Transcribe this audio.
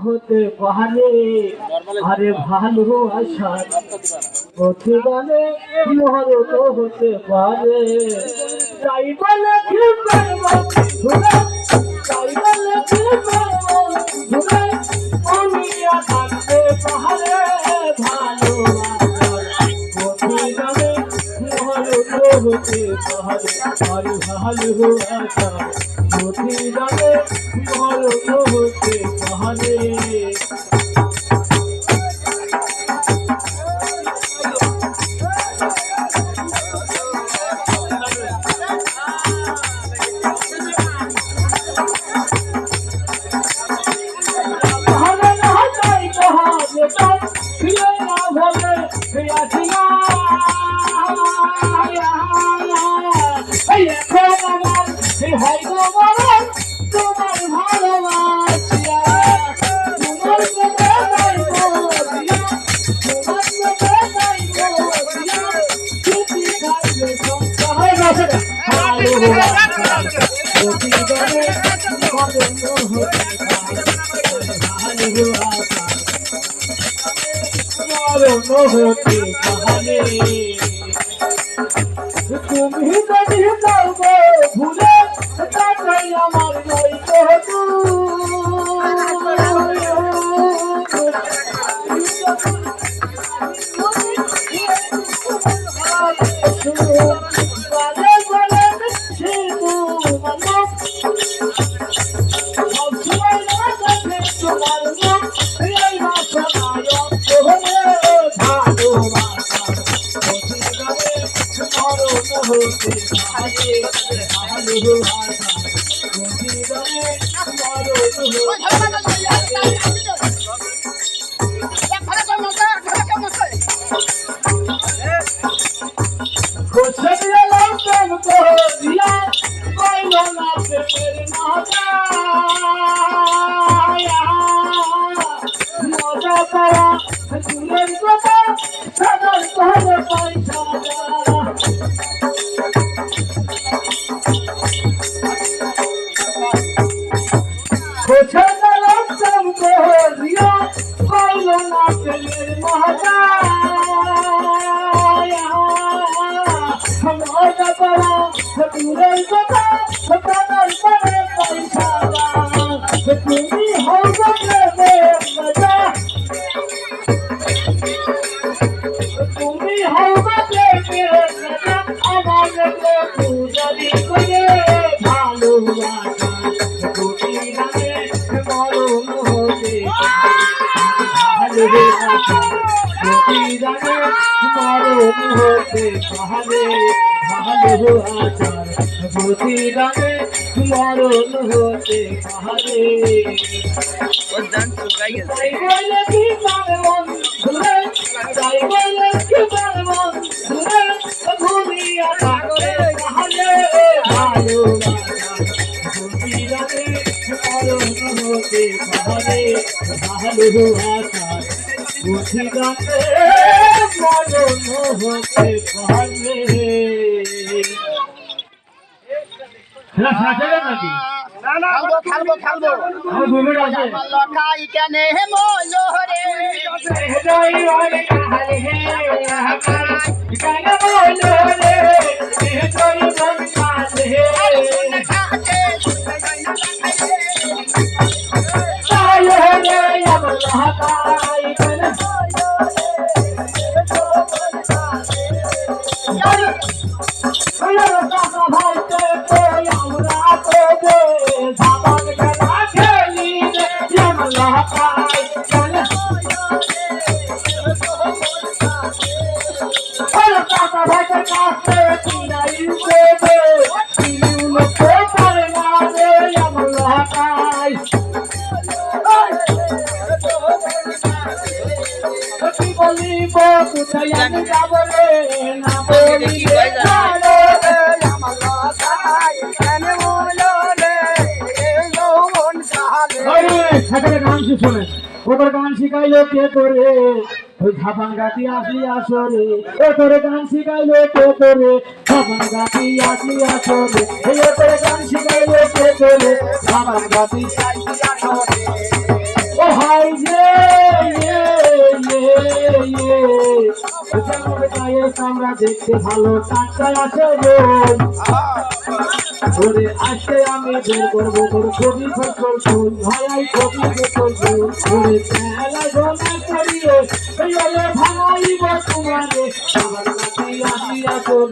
হতে পারে আরে ভালোবাসা প্রতিদানে মরণ হতে পারে তাই বলে কি করব তাই বলে কি করব আমি থাকতে পারে ভালোবাসা প্রতিদানে মরণ হতে পারে আরে ভালোবাসা প্রতিদানে মরণ হতে পারে তুমি যদি ভুলে আমার হতে তাহলে তাহলে হো আশা প্রতিদানে মরণ खोसे दिया लौटम को दिया कोई लोना पे मेरे नाता मजा करा तुरंत को सदन तोहरे पैसा खोसे दिया लौटम को दिया कोई लोना पे मेरे नाता तुरंत पैसा तुम्हें हो गए मजा तुम्हें हो गए आवाज को पूजरी करे भालो मरण होते भालो मरण होते पहले ভালো আচার প্রতি রাতে মরণ হতে পারে তাই বলে কি মন ধরে তাই বলে কি মন ধরে ঘুরিয়া থাকে তাহলে ভালো আচার প্রতি রাতে মরণ হতে পারে ভালো আচার প্রতি রাতে মরণ হতে পারে নাকি খেলবো আমার ঘুমের আছে লখাই কেনে মলো রে হেদাই ওরে কাহালে হে কানা বলো রে হেদাই মন কালে হে আয় রে আমার লখাই কেনে ওদের গান শিখাইলো কে করে ওই ঝাপান গাতি আসলি আসরে ওদের গান শিখাইলো কে করে ঝাপান গাতি আসলি আসরে ওদের গান শিখাইলো কে করে ঝাপান গাতি আসলি আসরে ও হাই যে আমরা দেখতে ভালো টাকা আছে ওরে আজকে আমি বের করবো তোর ছবি ফসল ফুল ভাই ছবি ফসল ফুল ওরে খেলা জমা করিয়ে ভাঙাইব তোমারে আমার কাছে আসিয়া চল